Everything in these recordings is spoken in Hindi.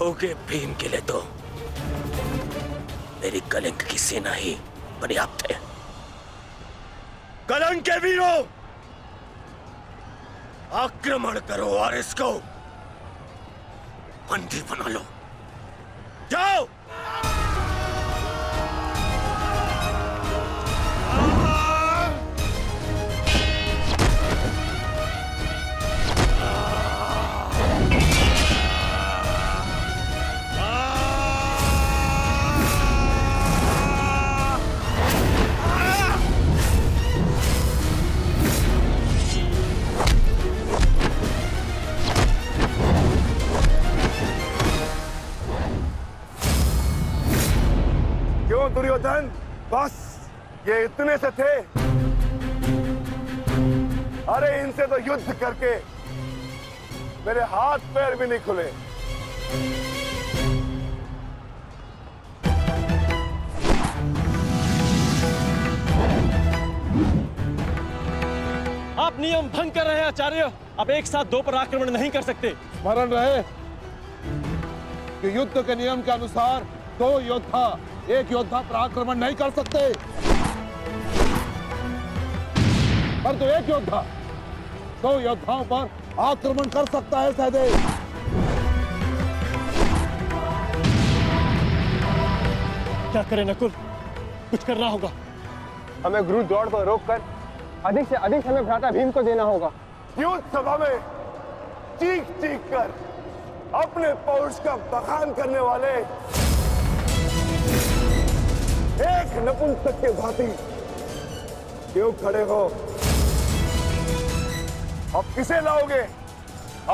होगे भीम के लिए तो मेरी कलिंग की सेना ही पर्याप्त है। कलंक के वीरों, आक्रमण करो और इसको बंदी बना लो। जाओ। दुर्योधन, बस ये इतने से थे? अरे इनसे तो युद्ध करके मेरे हाथ पैर भी नहीं खुले। आप नियम भंग कर रहे हैं आचार्य। आप एक साथ दो पर आक्रमण नहीं कर सकते। स्मरण रहे कि युद्ध के नियम के अनुसार दो योद्धा एक योद्धा पर आक्रमण नहीं कर सकते, परंतु एक योद्धा दो योद्धाओं पर आक्रमण कर सकता है। सहदेव, क्या करें नकुल? कुछ करना होगा। हमें गुरु दौड़ को रोककर अधिक से अधिक समय भ्राता भीम को देना होगा। युद्ध सभा में चीख चीख कर अपने पौरुष का बखान करने वाले एक नपुंसक के भांति क्यों खड़े हो? अब किसे लाओगे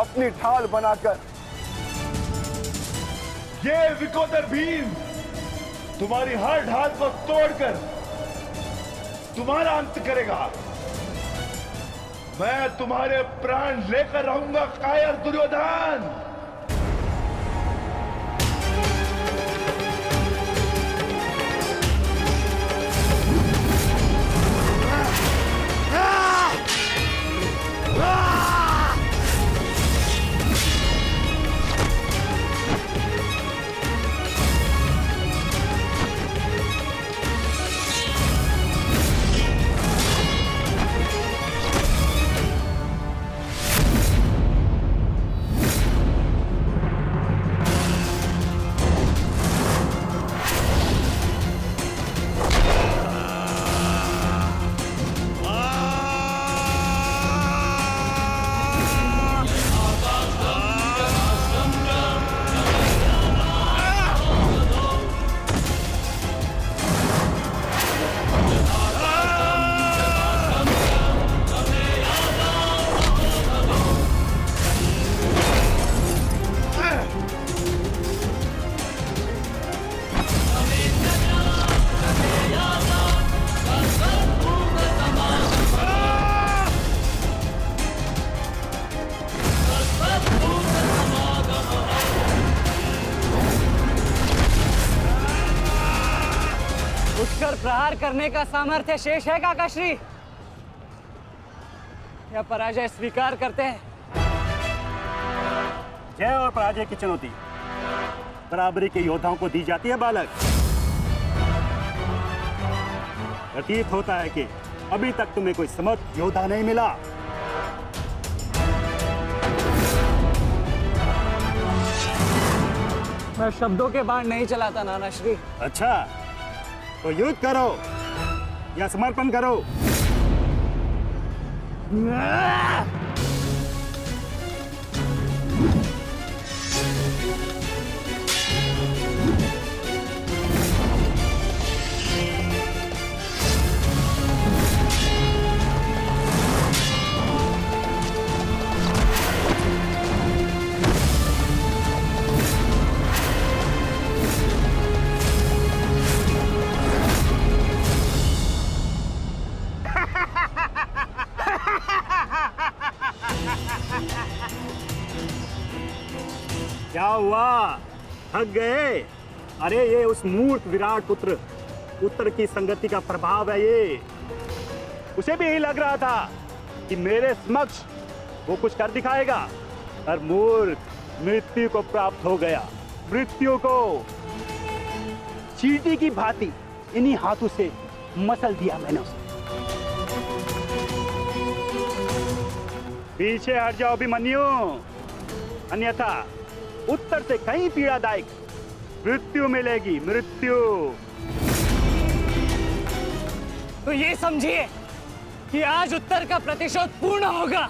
अपनी ढाल बनाकर? ये विकोदर भीम तुम्हारी हर ढाल को तोड़कर तुम्हारा अंत करेगा। मैं तुम्हारे प्राण लेकर रहूंगा कायर दुर्योधन। प्रहार करने का सामर्थ्य शेष है काकाश्री, या पराजय स्वीकार करते हैं? जय और पराजय की चुनौती बराबरी के योद्धाओं को दी जाती है बालक। प्रतीत होता है कि अभी तक तुम्हें कोई समर्थ योद्धा नहीं मिला। मैं शब्दों के बाण नहीं चलाता नानाश्री। अच्छा, तो युद्ध करो या समर्पण करो। क्या हुआ, थक गए? अरे ये उस मूर्ख विराट पुत्र उत्तर की संगति का प्रभाव है। ये उसे भी यही लग रहा था कि मेरे समक्ष वो कुछ कर दिखाएगा, और मूर्ख मृत्यु को प्राप्त हो गया। मृत्यु को चींटी की भांति इन्हीं हाथों से मसल दिया मैंने उसे। पीछे हट जाओ अभिमन्यु, अन्यथा उत्तर से कहीं पीड़ादायक मृत्यु मिलेगी, मृत्यु। तो ये समझिए कि आज उत्तर का प्रतिशोध पूर्ण होगा।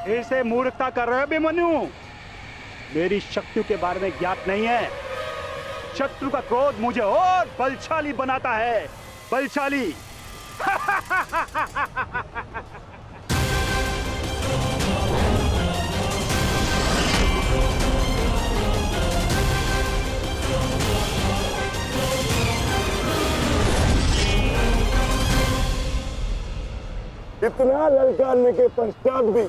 फिर से मूर्खता कर रहे हो अभिमन्यु? मेरी शक्तियों के बारे में ज्ञात नहीं है। शत्रु का क्रोध मुझे और बलशाली बनाता है, बलशाली। इतना ललकारने के पश्चात भी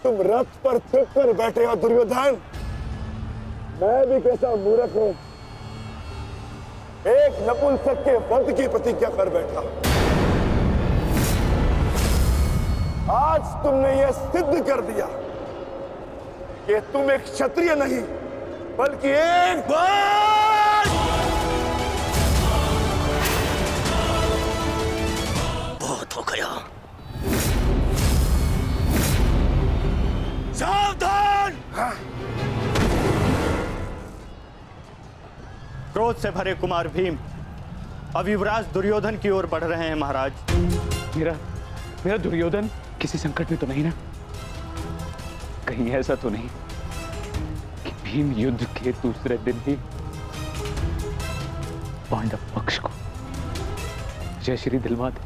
तुम रथ पर छिप कर बैठे हो दुर्योधन। मैं भी कैसा मूर्ख हूं, एक नपुंसक के वध की प्रतिज्ञा कर बैठा। आज तुमने यह सिद्ध कर दिया कि तुम एक क्षत्रिय नहीं बल्कि एक बहुत हो गया। सावधान! क्रोध से भरे कुमार भीम अब युवराज दुर्योधन की ओर बढ़ रहे हैं महाराज। मेरा दुर्योधन किसी संकट में तो नहीं ना? कहीं ऐसा तो नहीं कि भीम युद्ध के दूसरे दिन ही पांडव पक्ष को जय श्री दिलवा दे?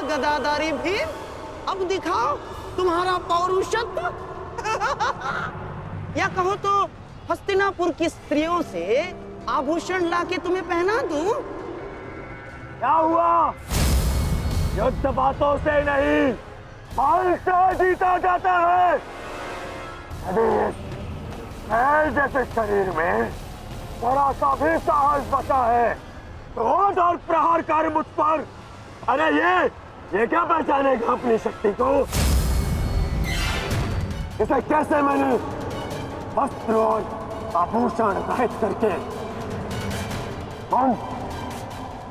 गदाधारी भीम, अब दिखाओ तुम्हारा पौरुषत्व। या कहो तो हस्तिनापुर की स्त्रियों से आभूषण लाके तुम्हें पहना दूं? क्या हुआ? युद्ध बातों से नहीं, बल से जीता जाता है। मैं जैसे शरीर में थोड़ा सा भी साहस बचा है, क्रोध और प्रहार कर मुझ पर। अरे ये क्या पहचानेगा अपनी शक्ति को? इसे कैसे मैंने वस्त्र और आभूषण रहित करके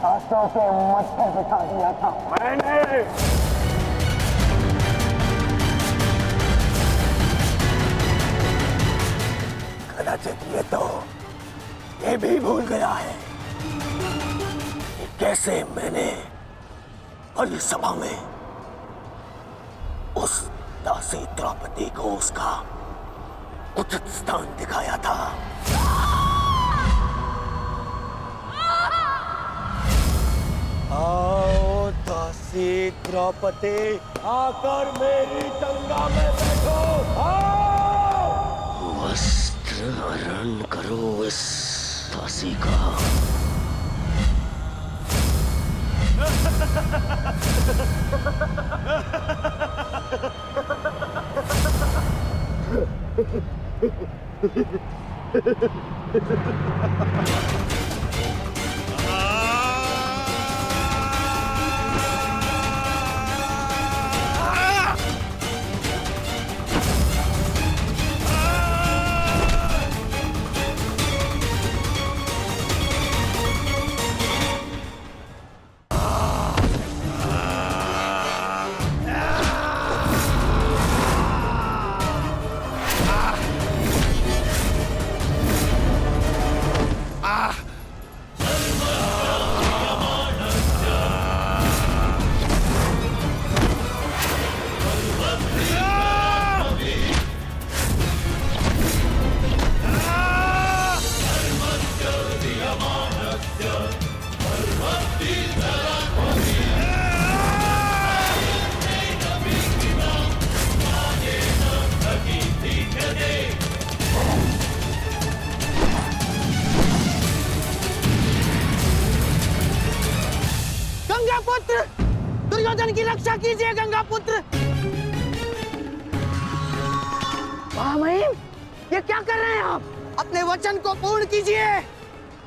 हाथों से मत्थे बिठा दिया था मैंने। कदाचित ये भी भूल गया है कि कैसे मैंने बड़ी सभा में उस दासी द्रौपदी को उसका उचित स्थान दिखाया था। आओ दासी द्रौपदी, आकर मेरी गंगा में बैठो। आओ! वस्त्र हरण करो इस दासी का। गंगा पुत्र, दुर्योधन की रक्षा कीजिए गंगा पुत्र। महामहिम, ये क्या कर रहे हैं आप? अपने वचन को पूर्ण कीजिए।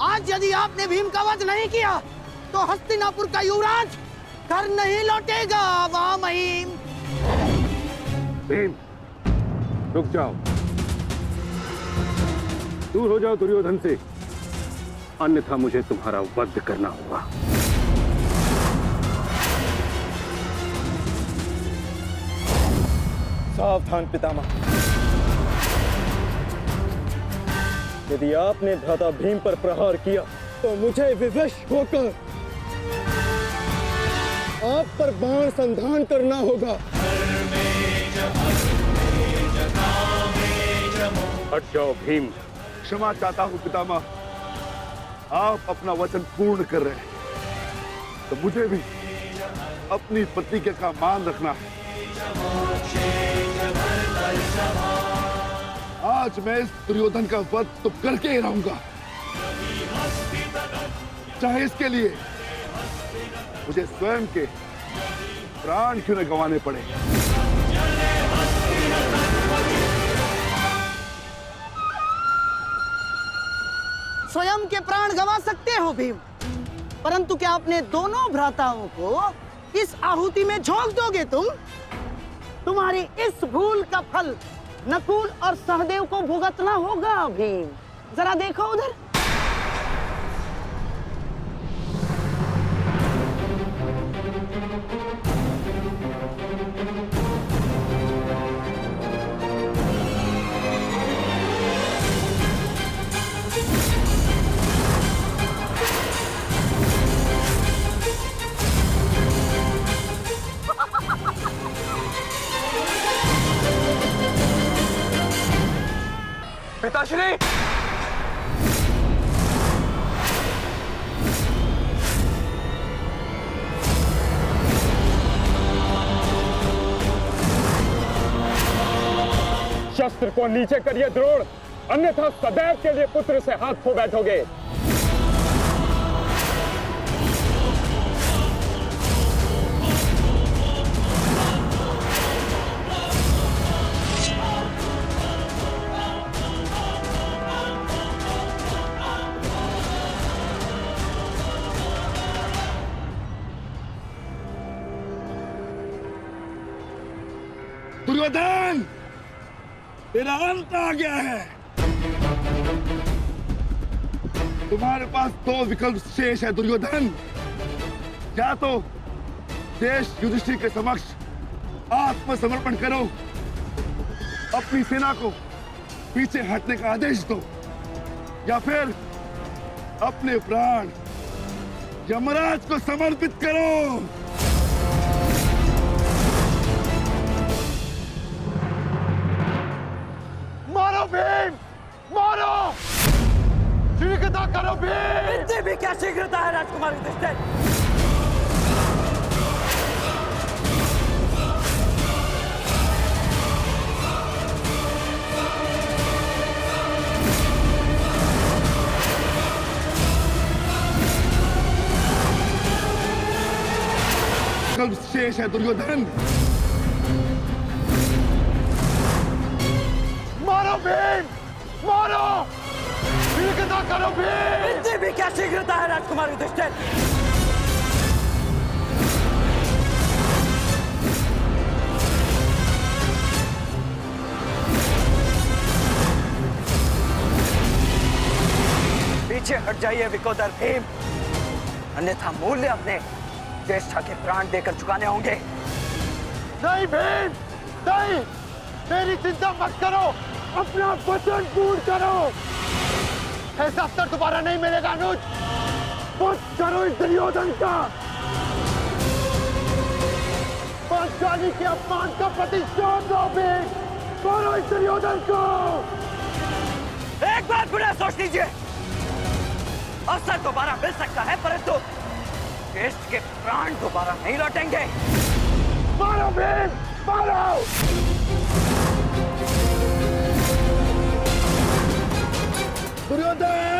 आज यदि आपने भीम का वध नहीं किया तो हस्तिनापुर का युवराज घर नहीं लौटेगा। महामहिम, भीम, रुक जाओ। दूर हो जाओ दुर्योधन से, अन्यथा मुझे तुम्हारा वध करना होगा। सावधान पितामह, यदि आपने भ्राता भीम पर प्रहार किया तो मुझे विवश होकर आप पर बाण संधान करना होगा। हट जाओ भीम। क्षमा चाहता हूं पितामह, आप अपना वचन पूर्ण कर रहे हैं तो मुझे भी अपनी प्रतिज्ञा का मान रखना है। आज मैं इस दुर्योधन का वध तो करके ही रहूंगा, चाहे इसके लिए मुझे स्वयं के प्राण क्यों न गंवाने पड़े। स्वयं के प्राण गंवा सकते हो भीम, परंतु क्या अपने दोनों भ्राताओं को इस आहुति में झोंक दोगे तुम? तुम्हारी इस भूल का फल नकुल और सहदेव को भुगतना होगा भीम। जरा देखो उधर। पिताश्री, शस्त्र को नीचे करिए द्रोण, अन्यथा सदैव के लिए पुत्र से हाथ खो बैठोगे। दुर्योधन, तेरा अंत आ गया है। तुम्हारे पास दो विकल्प शेष है दुर्योधन। या तो देश युधिष्ठिर के समक्ष आत्मसमर्पण करो, अपनी सेना को पीछे हटने का आदेश दो, या फिर अपने प्राण यमराज को समर्पित करो। मारो भीम, मारो! शीघ्रता करो भीम! इतनी भी क्या शीघ्रता है राजकुमार युधिष्ठिर? कब शेष है दुर्योधन। मारो भीम, मारो! शीघ्रता करो भीम! इतनी भी क्या शीघ्रता है राजकुमार युधिष्ठिर? पीछे हट जाइए विकोदर भीम, अन्यथा मूल्य अपने ज्येष्ठा के प्राण देकर चुकाने होंगे। नहीं भीम, नहीं! मेरी चिंता मत करो, अपना वचन पूर्ण करो। ऐसा अवसर दोबारा नहीं मिलेगा अनुज। मत करो इस दुर्योधन का, पांचाली के अपमान का प्रतिशोध लो भीम। मारो इस दुर्योधन को। एक बात पुनः सोच लीजिए, अवसर दोबारा मिल सकता है परंतु ज्येष्ठ के प्राण दोबारा नहीं लौटेंगे। मारो भीम, मारो! दुर्योधन!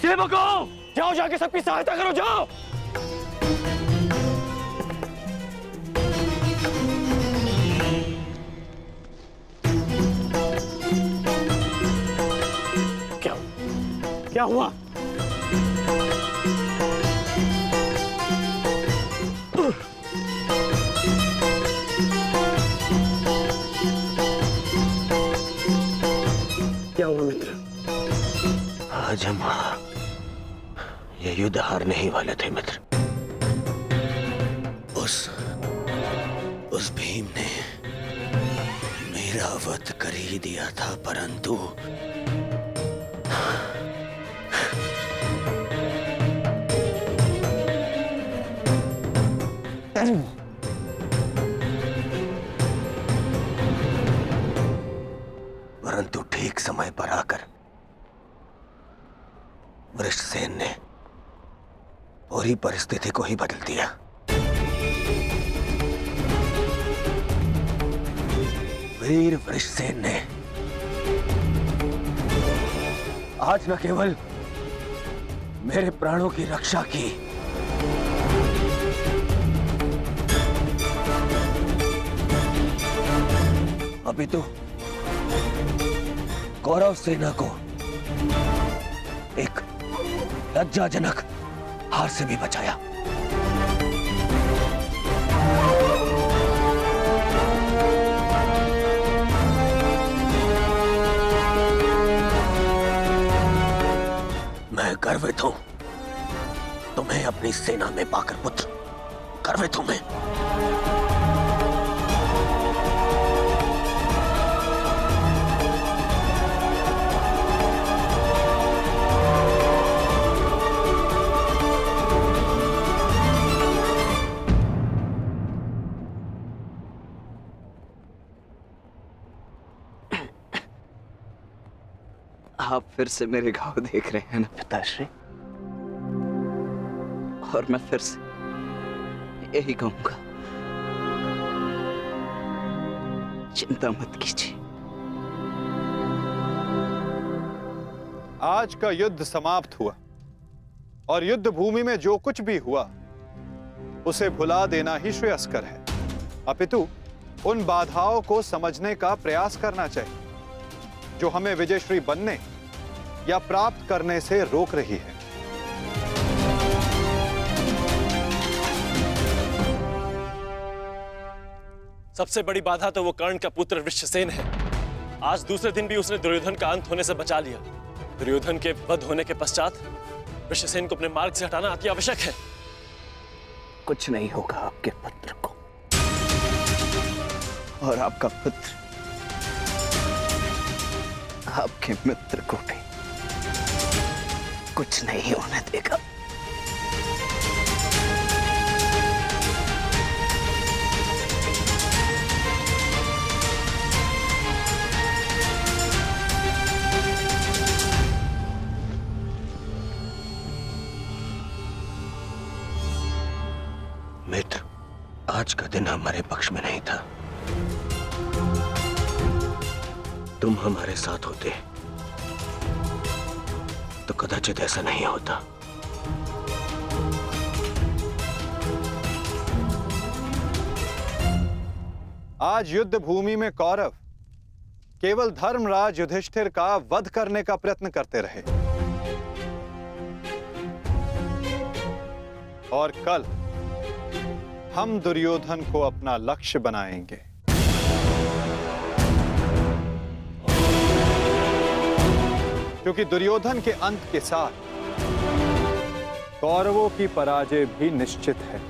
सेवकों, जाओ जाके सबकी सहायता करो, जाओ। क्या हुआ? क्या हुआ मित्र? आज हम ये युद्ध हारने ही वाले थे मित्र। उस भीम ने मेरा वध कर ही दिया था, परंतु ठीक समय पर आकर वृषसेन ने पूरी परिस्थिति को ही बदल दिया। वीर वृषसेन ने आज न केवल मेरे प्राणों की रक्षा की, अभी तो कौरव सेना को एक लज्जाजनक हार से भी बचाया। मैं गर्वित हूं तुम्हें अपनी सेना में पाकर पुत्र, गर्वित हूं मैं। आप फिर से मेरे घाव देख रहे हैं ना पिताश्री, और मैं फिर से यही कहूंगा, चिंता मत कीजिए। आज का युद्ध समाप्त हुआ और युद्ध भूमि में जो कुछ भी हुआ उसे भुला देना ही श्रेयस्कर है, अपितु उन बाधाओं को समझने का प्रयास करना चाहिए जो हमें विजयश्री बनने या प्राप्त करने से रोक रही है। सबसे बड़ी बाधा तो वो कर्ण का पुत्र वृषसेन है। आज दूसरे दिन भी उसने दुर्योधन का अंत होने से बचा लिया। दुर्योधन के वध होने के पश्चात वृषसेन को अपने मार्ग से हटाना अति आवश्यक है। कुछ नहीं होगा आपके पुत्र को, और आपका पुत्र आपके मित्र को भी कुछ नहीं होने देगा। मित्र, आज का दिन हमारे पक्ष में नहीं था। तुम हमारे साथ होते तो कदाचित ऐसा नहीं होता। आज युद्ध भूमि में कौरव केवल धर्मराज युधिष्ठिर का वध करने का प्रयत्न करते रहे, और कल हम दुर्योधन को अपना लक्ष्य बनाएंगे। क्योंकि दुर्योधन के अंत के साथ कौरवों की पराजय भी निश्चित है।